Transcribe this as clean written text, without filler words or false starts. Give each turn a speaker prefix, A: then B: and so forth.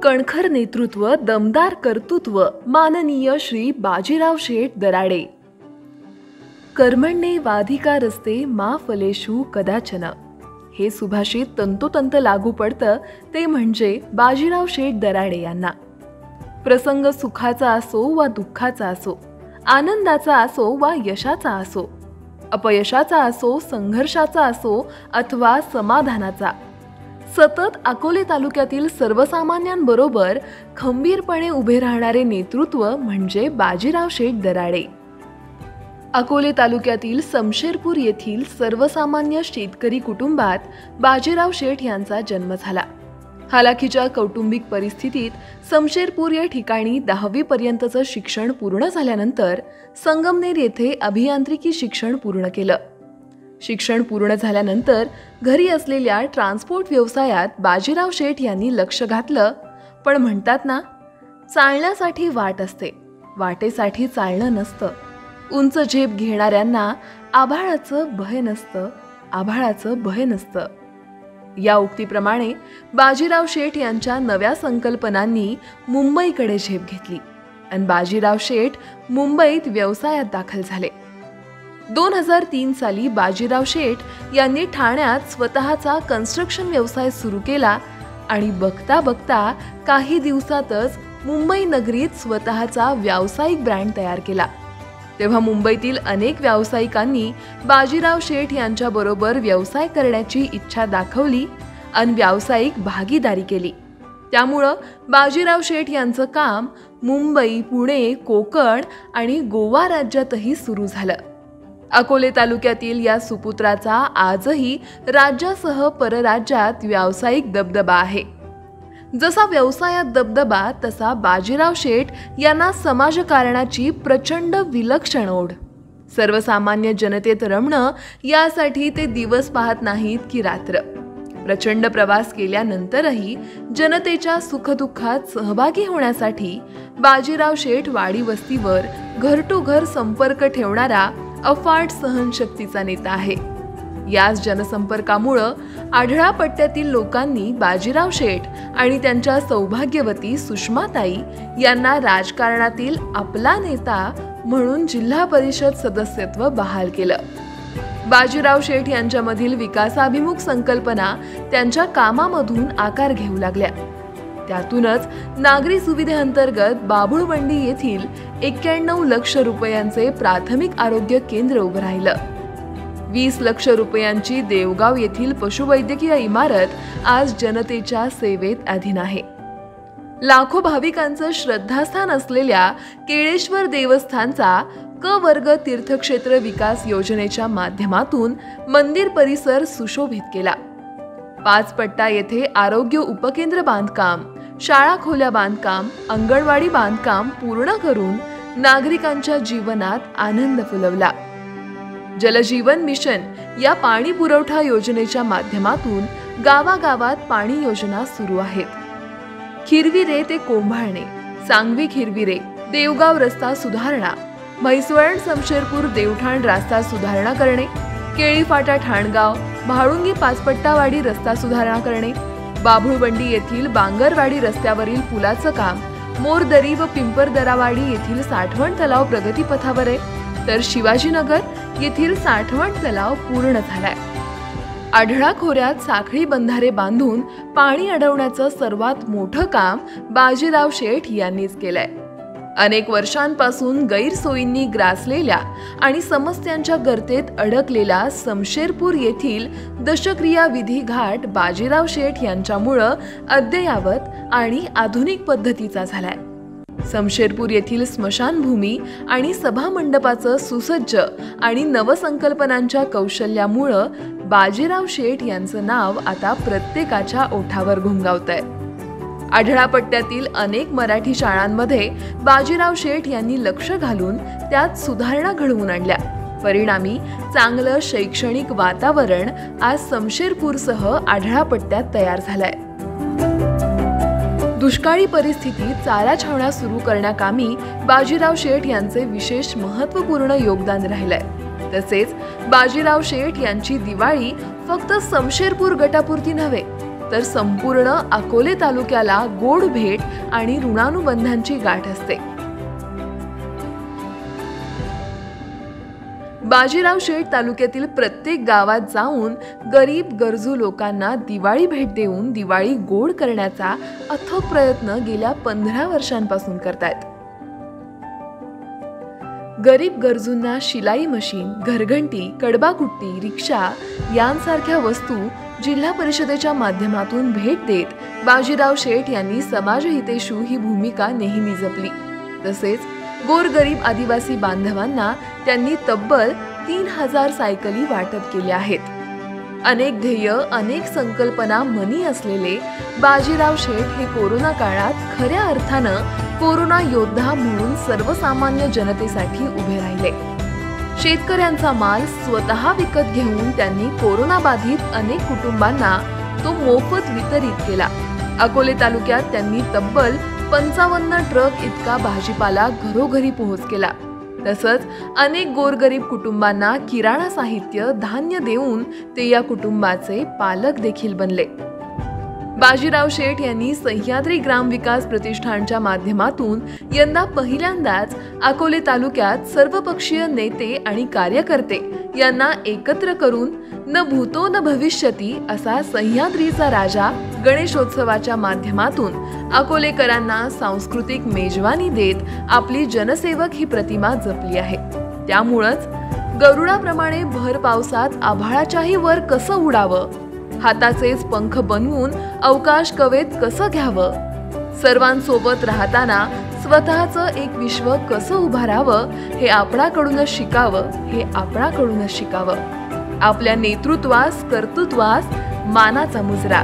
A: कणखर नेतृत्व, दमदार कर्तृत्व, माननीय श्री बाजीराव शेठ दराडे। कर्मण्ये वाधिकारस्ते मा फलेषु कदाचन, हे सुभाषित तंतोतंत लागू पडतं ते म्हणजे बाजीराव शेठ दराडे यांना। प्रसंग सुखाचा असो वा दुःखाचा असो, आनंदाचा असो वा यशाचा असो, अपयशाचा असो, संघर्षाचा असो अथवा समाधानाचा, सतत अकोले तालुक्यातील सर्वसामान्यांबरोबर खंबीरपणे उभे राहणारे नेतृत्व म्हणजे बाजीराव शेठ दराडे। अकोले तालुक्यातील समशेरपूर येथील सर्वसामान्य शेतकरी कुटुंबात बाजीराव शेठ यांचा जन्म झाला। हालाखीच्या कौटुंबिक परिस्थितीत समशेरपूर या ठिकाणी 10वी पर्यंतचं शिक्षण पूर्ण झाल्यानंतर संगमनेर येथे अभियांत्रिकी शिक्षण पूर्ण केलं। शिक्षण पूर्ण झाल्यानंतर घरी असलेल्या ट्रान्सपोर्ट व्यवसायात बाजीराव शेठ यांनी लक्ष घातलं, पण म्हणतात ना, चालण्यासाठी वाट असते, वाटेसाठी चालणं नसतं। उंच झेप घेणाऱ्यांना आभाळाचं भय नसतं, आभाळाचं भय नसतं। या उक्तीप्रमाणे बाजीराव शेठ यांच्या नव्या संकल्पनांनी मुंबईकडे झेप घेतली आणि बाजीराव शेठ मुंबईत व्यवसायात दाखल झाले। 2003 साली बाजीराव शेठ यांनी ठाण्यात स्वतःचा कन्स्ट्रक्शन व्यवसाय सुरू केला आणि बघता बघता काही दिवसातच मुंबई नगरीत स्वतःचा व्यावसायिक ब्रँड तयार केला। तेव्हा मुंबईतील अनेक व्यावसायिकांनी बाजीराव शेठ यांच्या बरोबर व्यवसाय करण्याची इच्छा दाखवली आणि व्यावसायिक भागीदारी केली। त्यामुळं बाजीराव शेठ यांचं काम मुंबई, पुणे, कोकण आणि गोवा राज्यातही सुरू झालं। अकोले तालुक्यातील या सुपुत्राचा आजही राज्यासह परराज्यात व्यावसायिक दबदबा आहे। जसा व्यवसायात दबदबा तसा बाजीराव शेठ यांना समाजकारणाची प्रचंड विलक्षण ओढ। सर्वसामान्य जनतेत रमणं यासाठी ते दिवस पाहत नाहीत की रात्र। प्रचंड प्रवास केल्यानंतरही जनतेच्या सुखदुःखात सहभागी होण्यासाठी बाजीराव शेठ वाडी वस्तीवर घर टू घर संपर्क ठेवणारा अफाट सहनशक्तीचा नेता आहे। याच जनसंपर्कामुळं आढळा पट्ट्यातील लोकांनी बाजीराव शेठ आणि त्यांच्या सौभाग्यवती सुषमाताई यांना राजकारणातील आपला नेता म्हणून जिल्हा परिषद सदस्यत्व बहाल केलं। बाजीराव शेठ यांच्यामधील विकासाभिमुख संकल्पना त्यांच्या कामामधून आकार घेऊ लागल्या। त्यातूनच नागरी सुविधेअंतर्गत बाभुळबंडी येथील 91 लाख रुपयांचे प्राथमिक आरोग्य केंद्र उभं राहिलं। 20 लाख रुपयांची देवगाव येथील पशुवैद्यकीय इमारत आज जनतेच्या सेवेत अधीन आहे। लाखो भाविकांचं श्रद्धास्थान असलेल्या केळेश्वर देवस्थानचा क वर्ग तीर्थक्षेत्र विकास योजनेच्या माध्यमातून मंदिर परिसर सुशोभित केला। 5 पट्टा येथे आरोग्य उपकेंद्र बांधकाम, शाळा खोल्या बांधकाम, अंगणवाडी बांधकाम पूर्ण करून नागरिकांच्या जीवनात आनंद फुलवला। जलजीवन मिशन या पाणी पुरवठा योजनेच्या माध्यमातून गावागावात पाणी योजना सुरू आहेत। खिरविरे ते कोंभाळणे, सांगवी खिरविरे, देवगाव रस्ता सुधारणा, म्हैसवळण समशेरपूर देवठाण रस्ता सुधारणा करणे, केळीफाटा ठाणगाव, म्हाळुंगी 5 पट्टावाडी रस्ता सुधारणा करणे, बाभुळबंडी येथील बांगरवाडी रस्त्यावरील पुलाचं काम, मोरदरी व पिंपरदरावाडी येथील साठवण तलाव प्रगतीपथावर आहे, तर शिवाजीनगर येथील साठवण तलाव पूर्ण झालाय। आढळा खोऱ्यात साखळी बंधारे बांधून पाणी अडवण्याचं सर्वात मोठं काम बाजीराव शेठ यांनीच केलंय। अनेक वर्षांपासून गैरसोयींनी ग्रासलेल्या आणि समस्यांच्या गर्तेत अडकलेला समशेरपूर येथील दशक्रिया विधी घाट बाजीराव शेठ यांच्यामुळं अद्ययावत आणि आधुनिक पद्धतीचा झालाय। समशेरपूर येथील स्मशानभूमी आणि सभामंडपाचं सुसज्ज आणि नवसंकल्पनांच्या कौशल्यामुळं बाजीराव शेठ यांचं नाव आता प्रत्येकाच्या ओठावर घुंगावतंय। आढळा पट्ट्यातील अनेक मराठी शाळांमध्ये बाजीराव शेठ यांनी लक्ष घालून त्यात सुधारणा घडवून आणल्या। परिणामी चांगलं शैक्षणिक वातावरण आज समशेरपूरसह आढळा पट्ट्यात तयार झालंय। दुष्काळी परिस्थितीत चारा छावण्या सुरू करण्याकामी बाजीराव शेठ यांचे विशेष महत्त्वपूर्ण योगदान राहिलंय। तसेच बाजीराव शेठ यांची दिवाळी फक्त समशेरपूर गटापुरती नव्हे तर संपूर्ण अकोले तालुक्याला गोड भेट आणि ऋणानुबंधांची गाठ असते. बाजीराव शेठ तालुक्यातील प्रत्येक गावात जाऊन गरीब गरजू लोकांना दिवाळी भेट देऊन दिवाळी गोड करण्याचा अथक प्रयत्न गेल्या 15 वर्षांपासून करतायत. गरीब गरजूंना शिलाई मशीन, घरघंटी, कडबाकुट्टी, रिक्षा यांसारख्या वस्तू जिल्हा परिषदेच्या माध्यमातून भेट देत बाजीराव शेठ यांनी समाजहितेशू ही भूमिका नेहमी जपली. तसेच गोरगरीब आदिवासी बांधवांना त्यांनी तब्बल 3000 सायकली वाटप केल्या आहेत. अनेक ध्येय, अनेक संकल्पना मनी असलेले बाजीराव शेठ हे कोरोना काळात खऱ्या अर्थानं कोरोना योद्धा म्हणून सर्वसामान्य जनतेसाठी उभे राहिले. शेतकऱ्यांचा माल स्वतः विकत घेऊन त्यांनी कोरोना बाधित अनेक कुटुंबांना तो मोफत वितरित केला. अकोले तालुक्यात त्यांनी तब्बल 55 ट्रक इतका भाजीपाला घरोघरी पोहोच केला. तसंच अनेक गोरगरीब कुटुंबांना किराणा साहित्य, धान्य देऊन ते या कुटुंबाचे पालक देखील बनले. बाजीराव शेठ यांनी सह्याद्री ग्राम विकास प्रतिष्ठानच्या माध्यमातून यंदा पहिल्यांदाच अकोले तालुक्यात सर्वपक्षीय नेते आणि कार्यकर्ते यांना एकत्र करून न भूतो न भविष्यती असा सह्याद्रीचा राजा गणेशोत्सवाच्या माध्यमातून अकोलेकरांना सांस्कृतिक मेजवानी देत आपली जनसेवक ही प्रतिमा जपली आहे. त्यामुळंच गरुडाप्रमाणे भर पावसात आभाळाच्याही वर कसं उडावं, हाताचेच पंख बनवून अवकाश कवेत कसं घ्यावं, सर्वांसोबत राहताना स्वतःचं एक विश्व कसं उभारावं हे आपणाकडूनच शिकावं. आपल्या नेतृत्वास, कर्तृत्वास मानाचा मुजरा.